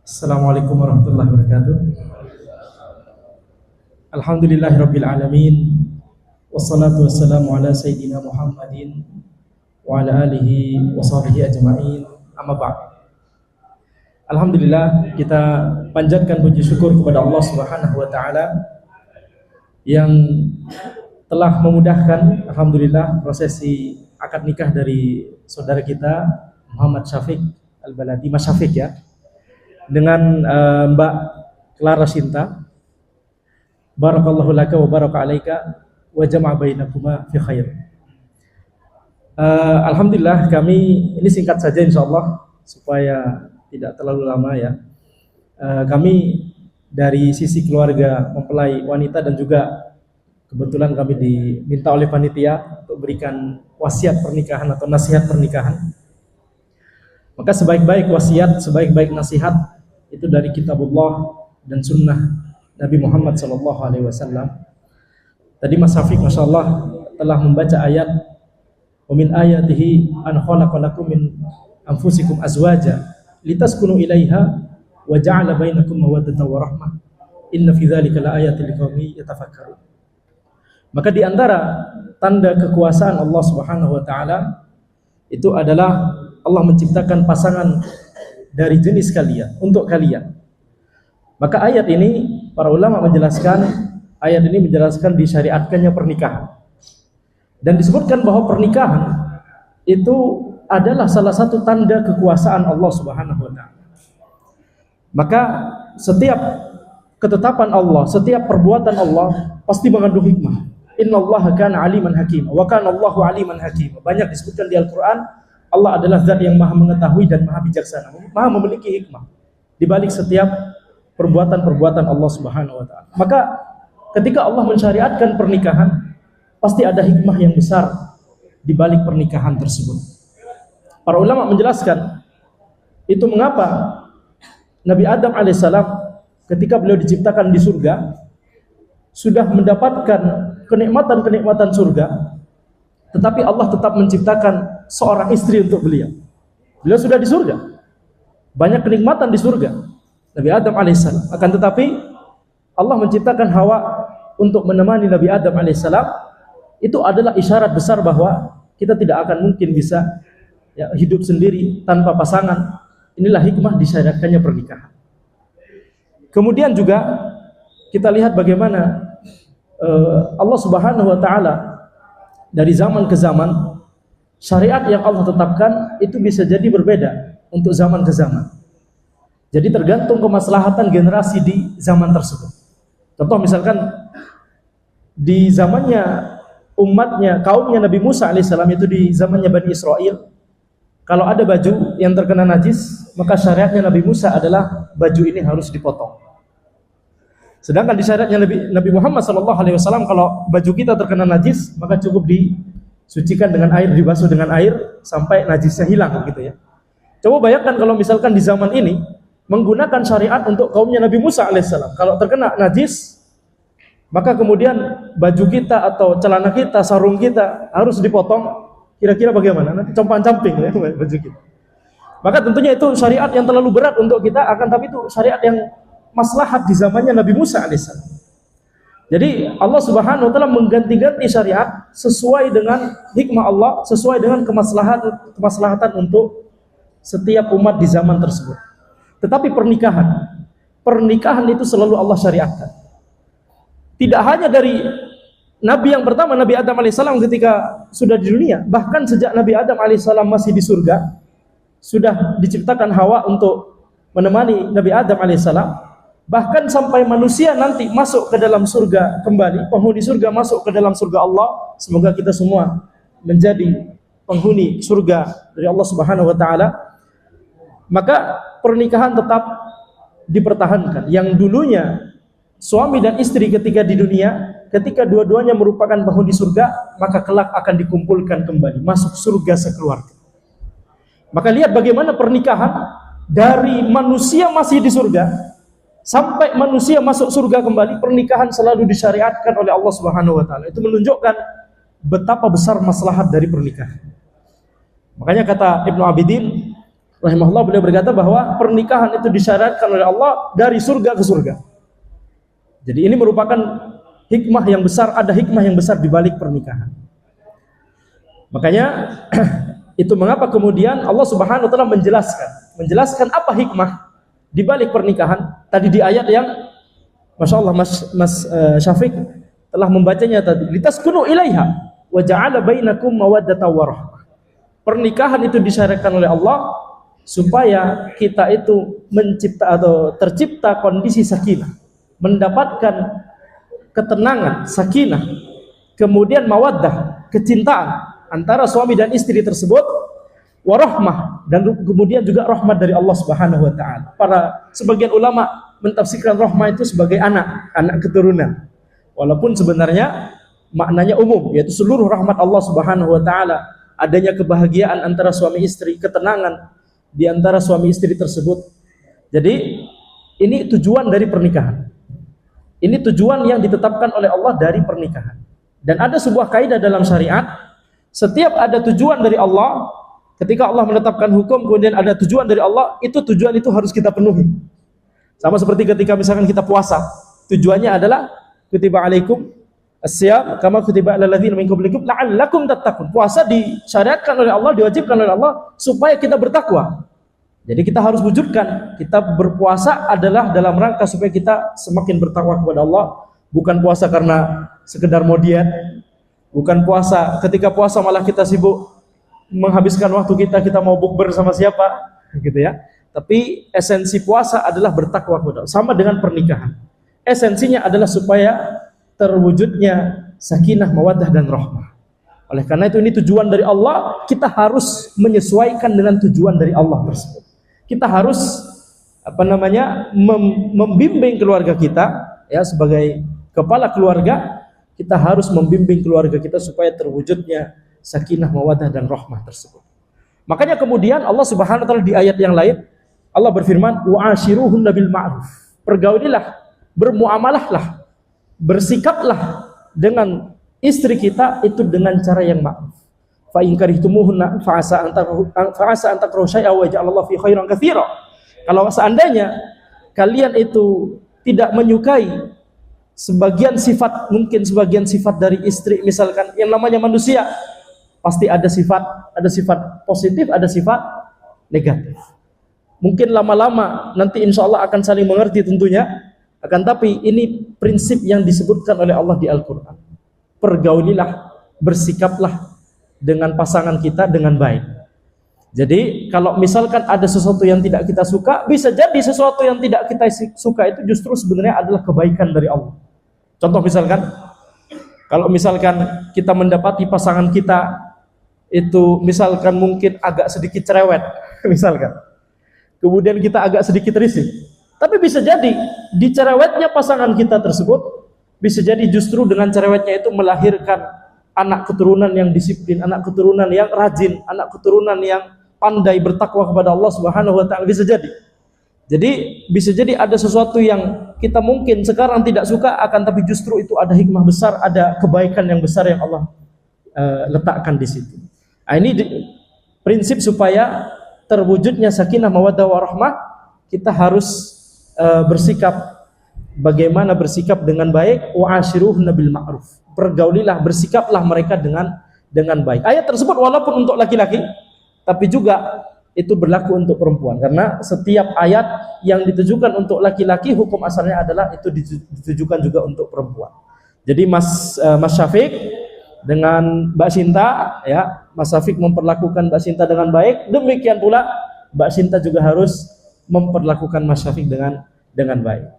Assalamualaikum warahmatullahi wabarakatuh. Alhamdulillahirabbil alamin. Wassalatu wassalamu ala sayyidina Muhammadin wa ala alihi wa sahbihi ajma'in. Amma ba'd. Alhamdulillah, kita panjatkan puji syukur kepada Allah Subhanahu wa taala yang telah memudahkan alhamdulillah prosesi akad nikah dari saudara kita Muhammad Syafiq Al-Baladi, Mas Syafiq ya, dengan Mbak Clara Sinta. Barakallahu laka wa baraka alaika wa jama'a bainakuma fi khair. Alhamdulillah, kami ini singkat saja insyaallah supaya tidak terlalu lama ya. Kami dari sisi keluarga mempelai wanita dan juga kebetulan kami diminta oleh panitia untuk berikan wasiat pernikahan atau nasihat pernikahan. Maka sebaik-baik wasiat, sebaik-baik nasihat itu dari kitabullah dan sunnah Nabi Muhammad SAW. Tadi Mas Syafiq Masya Allah telah membaca ayat wa min ayatihi an khalaqalakum min anfusikum azwaja litaskunu ilaiha wa ja'ala bainakum mawaddatan wa rahmah inna fi dzalika laayatin liqaumin yatafakkarun. Maka di antara tanda kekuasaan Allah Subhanahu wa taala itu adalah Allah menciptakan pasangan dari jenis kalian untuk kalian. Maka ayat ini para ulama menjelaskan, ayat ini menjelaskan disyariatkannya pernikahan. Dan disebutkan bahwa pernikahan itu adalah salah satu tanda kekuasaan Allah Subhanahu wa taala. Maka setiap ketetapan Allah, setiap perbuatan Allah pasti mengandung hikmah. Innallaha kana aliman hakim wa kana Allahu aliman hakim. Banyak disebutkan di Al-Qur'an Allah adalah zat yang maha mengetahui dan maha bijaksana, maha memiliki hikmah di balik setiap perbuatan-perbuatan Allah Subhanahu wa taala. Maka ketika Allah mensyariatkan pernikahan, pasti ada hikmah yang besar di balik pernikahan tersebut. Para ulama menjelaskan itu mengapa Nabi Adam alaihissalam ketika beliau diciptakan di surga sudah mendapatkan kenikmatan-kenikmatan surga, tetapi Allah tetap menciptakan seorang istri untuk beliau. Beliau sudah di surga, banyak kenikmatan di surga, Nabi Adam alaihissalam. Akan tetapi Allah menciptakan Hawa untuk menemani Nabi Adam alaihissalam. Itu adalah isyarat besar bahwa kita tidak akan mungkin bisa ya, hidup sendiri tanpa pasangan. Inilah hikmah disyariatkannya pernikahan. Kemudian juga kita lihat bagaimana Allah Subhanahu wa taala dari zaman ke zaman, syariat yang Allah tetapkan itu bisa jadi berbeda untuk zaman ke zaman. Jadi tergantung kemaslahatan generasi di zaman tersebut. Contoh misalkan di zamannya umatnya, kaumnya Nabi Musa alaihissalam, itu di zamannya Bani Israel, kalau ada baju yang terkena najis, maka syariatnya Nabi Musa adalah baju ini harus dipotong. Sedangkan di syariatnya Nabi Muhammad SAW, kalau baju kita terkena najis, maka cukup disucikan dengan air, dibasuh dengan air sampai najisnya hilang, gitu ya. Coba bayangkan kalau misalkan di zaman ini menggunakan syariat untuk kaumnya Nabi Musa alaihissalam. Kalau terkena najis, maka kemudian baju kita atau celana kita, sarung kita harus dipotong. Kira-kira bagaimana? Nanti compang-camping ya baju kita. Maka tentunya itu syariat yang terlalu berat untuk kita, akan tapi itu syariat yang maslahat di zamannya Nabi Musa alaihissalam. Jadi Allah Subhanahu wa taala mengganti-ganti syariat sesuai dengan hikmah Allah, sesuai dengan kemaslahatan untuk setiap umat di zaman tersebut. Tetapi pernikahan itu selalu Allah syariatkan. Tidak hanya dari Nabi yang pertama, Nabi Adam alaihissalam ketika sudah di dunia, bahkan sejak Nabi Adam alaihissalam masih di surga, sudah diciptakan Hawa untuk menemani Nabi Adam alaihissalam. Bahkan sampai manusia nanti masuk ke dalam surga kembali, penghuni surga masuk ke dalam surga Allah. Semoga kita semua menjadi penghuni surga dari Allah Subhanahu wa taala. Maka pernikahan tetap dipertahankan. Yang dulunya suami dan istri ketika di dunia, ketika dua-duanya merupakan penghuni surga, maka kelak akan dikumpulkan kembali masuk surga sekeluarga. Maka lihat bagaimana pernikahan dari manusia masih di surga sampai manusia masuk surga kembali, pernikahan selalu disyariatkan oleh Allah Subhanahu wa taala. Itu menunjukkan betapa besar maslahat dari pernikahan. Makanya kata Ibnu Abidin, rahimahullah, beliau berkata bahwa pernikahan itu disyaratkan oleh Allah dari surga ke surga. Jadi ini merupakan hikmah yang besar, ada hikmah yang besar di balik pernikahan. Makanya itu mengapa kemudian Allah Subhanahu wa taala menjelaskan apa hikmah di balik pernikahan tadi di ayat yang Masya Allah Mas Syafiq telah membacanya tadi, litaskunu ilaiha wa ja'ala bainakum mawaddatan wa rahmah. Pernikahan itu disyaratkan oleh Allah supaya kita itu mencipta atau tercipta kondisi sakinah, mendapatkan ketenangan, sakinah, kemudian mawaddah, kecintaan antara suami dan istri tersebut, warahmah, dan kemudian juga rahmat dari Allah Subhanahu wa taala. Para sebagian ulama mentafsirkan rahmah itu sebagai anak keturunan. Walaupun sebenarnya maknanya umum, yaitu seluruh rahmat Allah Subhanahu wa taala, adanya kebahagiaan antara suami istri, ketenangan di antara suami istri tersebut. Jadi ini tujuan dari pernikahan. Ini tujuan yang ditetapkan oleh Allah dari pernikahan. Dan ada sebuah kaidah dalam syariat, setiap ada tujuan dari Allah, ketika Allah menetapkan hukum kemudian ada tujuan dari Allah, itu tujuan itu harus kita penuhi. Sama seperti ketika misalkan kita puasa, tujuannya adalah kutiba alaikum as-siyam kama kutiba alal ladzina min qablikum la'allakum tattaqun. Puasa disyariatkan oleh Allah, diwajibkan oleh Allah supaya kita bertakwa. Jadi kita harus wujudkan, kita berpuasa adalah dalam rangka supaya kita semakin bertakwa kepada Allah, bukan puasa karena sekedar mau diet, bukan puasa ketika puasa malah kita sibuk menghabiskan waktu kita mau bukber sama siapa, gitu ya. Tapi esensi puasa adalah bertakwa kepada Allah. Sama dengan pernikahan, esensinya adalah supaya terwujudnya sakinah, mawaddah, dan rahmah. Oleh karena itu ini tujuan dari Allah, kita harus menyesuaikan dengan tujuan dari Allah tersebut. Kita harus membimbing keluarga kita, ya, sebagai kepala keluarga, kita harus membimbing keluarga kita supaya terwujudnya sakinah, mawaddah, dan rahmah tersebut. Makanya kemudian Allah Subhanahu wa taala di ayat yang lain Allah berfirman, wa'ashiruhunna bil ma'ruf. Pergaulilah, bermuamalahlah, bersikaplah dengan istri kita itu dengan cara yang ma'ruf. Fa in karihtumuhunna fa'asa an takrahu syai'an wa ja'alallahu fi khairan katsira. Kalau seandainya kalian itu tidak menyukai sebagian sifat, mungkin sebagian sifat dari istri, misalkan yang namanya manusia pasti ada sifat positif, ada sifat negatif. Mungkin lama-lama nanti insya Allah akan saling mengerti tentunya. Akan tapi ini prinsip yang disebutkan oleh Allah di Al-Quran. Pergaulilah, bersikaplah dengan pasangan kita dengan baik. Jadi kalau misalkan ada sesuatu yang tidak kita suka, bisa jadi sesuatu yang tidak kita suka itu justru sebenarnya adalah kebaikan dari Allah. Contoh misalkan, kalau misalkan kita mendapati pasangan kita itu misalkan mungkin agak sedikit cerewet, misalkan, kemudian kita agak sedikit risih, tapi bisa jadi di cerewetnya pasangan kita tersebut, bisa jadi justru dengan cerewetnya itu melahirkan anak keturunan yang disiplin, anak keturunan yang rajin, anak keturunan yang pandai bertakwa kepada Allah Subhanahu wa taala. Bisa jadi. Jadi bisa jadi ada sesuatu yang kita mungkin sekarang tidak suka, akan tapi justru itu ada hikmah besar, ada kebaikan yang besar yang Allah letakkan di situ. Nah, ini prinsip supaya terwujudnya sakinah, mawaddah, warahmah, kita harus bersikap, bagaimana bersikap dengan baik. Wa'ashiruhunna bil ma'ruf. Pergaulilah, bersikaplah mereka dengan baik. Ayat tersebut walaupun untuk laki-laki, tapi juga itu berlaku untuk perempuan, karena setiap ayat yang ditujukan untuk laki-laki hukum asalnya adalah itu ditujukan juga untuk perempuan. Jadi Mas Syafiq dengan Mbak Sinta, ya, Mas Syafiq memperlakukan Mbak Sinta dengan baik, demikian pula Mbak Sinta juga harus memperlakukan Mas Syafiq dengan baik.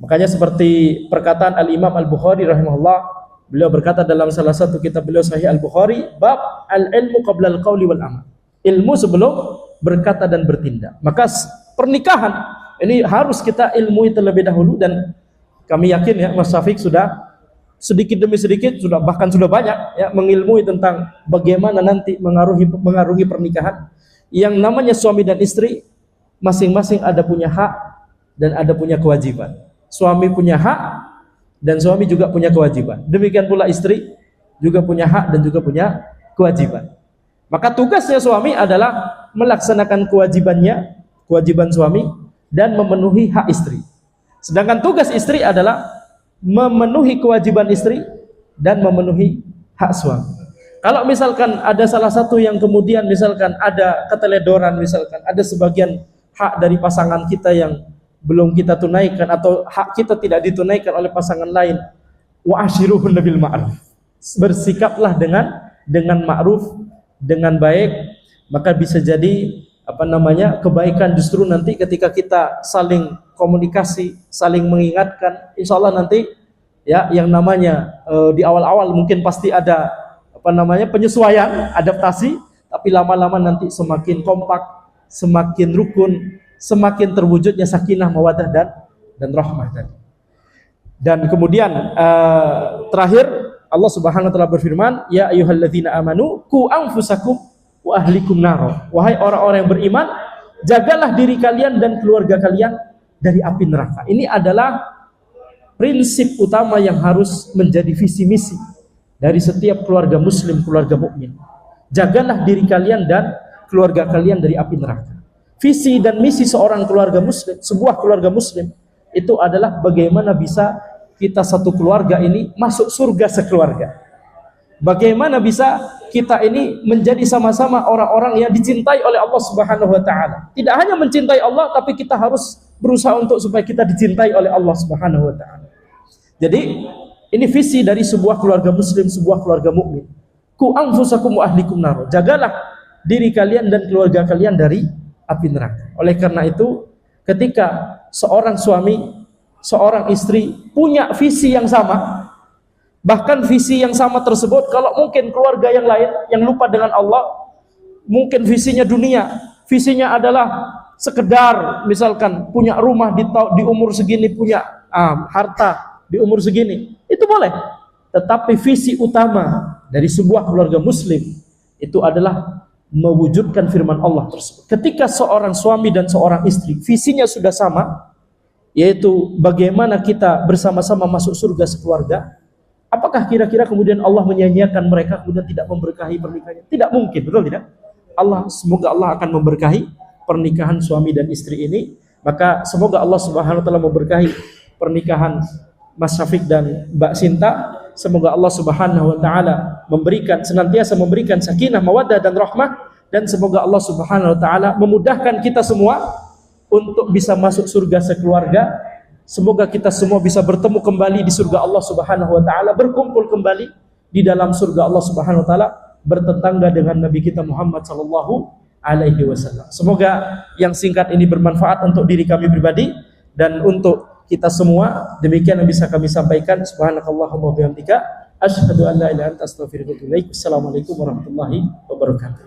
Makanya seperti perkataan Al-Imam Al-Bukhari rahimahullah, beliau berkata dalam salah satu kitab beliau Sahih Al-Bukhari, bab al-ilmu qabla al-qawli wal amal. Ilmu sebelum berkata dan bertindak. Maka pernikahan ini harus kita ilmui terlebih dahulu, dan kami yakin ya Mas Syafiq sudah sedikit demi sedikit, bahkan sudah banyak ya mengilmui tentang bagaimana nanti mengarungi pernikahan. Yang namanya suami dan istri masing-masing ada punya hak dan ada punya kewajiban. Suami punya hak dan suami juga punya kewajiban. Demikian pula istri juga punya hak dan juga punya kewajiban. Maka tugasnya suami adalah melaksanakan kewajibannya, kewajiban suami, dan memenuhi hak istri. Sedangkan tugas istri adalah memenuhi kewajiban istri dan memenuhi hak suami. Kalau misalkan ada salah satu yang kemudian misalkan ada keteledoran, misalkan ada sebagian hak dari pasangan kita yang belum kita tunaikan atau hak kita tidak ditunaikan oleh pasangan lain, wa ashiruhunna bil ma'ruf. Bersikaplah dengan ma'ruf, dengan baik, maka bisa jadi kebaikan justru nanti ketika kita saling komunikasi, saling mengingatkan, insya Allah nanti ya yang namanya di awal-awal mungkin pasti ada penyesuaian, adaptasi, tapi lama-lama nanti semakin kompak, semakin rukun, semakin terwujudnya sakinah, mawaddah dan rahmah tadi. Dan kemudian terakhir Allah Subhanahu wa taala berfirman, ya ayyuhalladzina amanu qu anfusakum wa ahlikum nar. Wahai orang-orang yang beriman, jagalah diri kalian dan keluarga kalian dari api neraka. Ini adalah prinsip utama yang harus menjadi visi misi dari setiap keluarga muslim, keluarga mukmin. Jagalah diri kalian dan keluarga kalian dari api neraka. Visi dan misi seorang keluarga muslim, sebuah keluarga muslim, itu adalah bagaimana bisa kita satu keluarga ini masuk surga sekeluarga. Bagaimana bisa kita ini menjadi sama-sama orang-orang yang dicintai oleh Allah Subhanahu wa taala. Tidak hanya mencintai Allah, tapi kita harus berusaha untuk supaya kita dicintai oleh Allah Subhanahu wa taala. Jadi, ini visi dari sebuah keluarga muslim, sebuah keluarga mukmin. Ku anfusakum wa ahlikum nar. Jagalah diri kalian dan keluarga kalian dari api neraka. Oleh karena itu, ketika seorang suami, seorang istri punya visi yang sama, bahkan visi yang sama tersebut, kalau mungkin keluarga yang lain yang lupa dengan Allah, mungkin visinya dunia, visinya adalah sekedar misalkan punya rumah di umur segini, punya harta di umur segini, itu boleh. Tetapi visi utama dari sebuah keluarga muslim itu adalah mewujudkan firman Allah tersebut. Ketika seorang suami dan seorang istri visinya sudah sama, yaitu bagaimana kita bersama-sama masuk surga sekeluarga, apakah kira-kira kemudian Allah menyia-nyiakan mereka, kemudian tidak memberkahi pernikahannya? Tidak mungkin, betul tidak? Semoga Allah akan memberkahi pernikahan suami dan istri ini. Maka semoga Allah Subhanahu wa taala memberkahi pernikahan Mas Syafiq dan Mbak Sinta. Semoga Allah Subhanahu wa taala senantiasa memberikan sakinah, mawaddah dan rahmah, dan semoga Allah Subhanahu wa taala memudahkan kita semua untuk bisa masuk surga sekeluarga. Semoga kita semua bisa bertemu kembali di surga Allah Subhanahu wa taala, berkumpul kembali di dalam surga Allah Subhanahu wa taala, bertetangga dengan Nabi kita Muhammad sallallahu alaihi wasallam. Semoga yang singkat ini bermanfaat untuk diri kami pribadi dan untuk kita semua. Demikian yang bisa kami sampaikan. Subhanakallahumma wa bihamdika asyhadu an la ilaha illa anta astaghfiruka wa atubu ilaik. Assalamualaikum warahmatullahi wabarakatuh.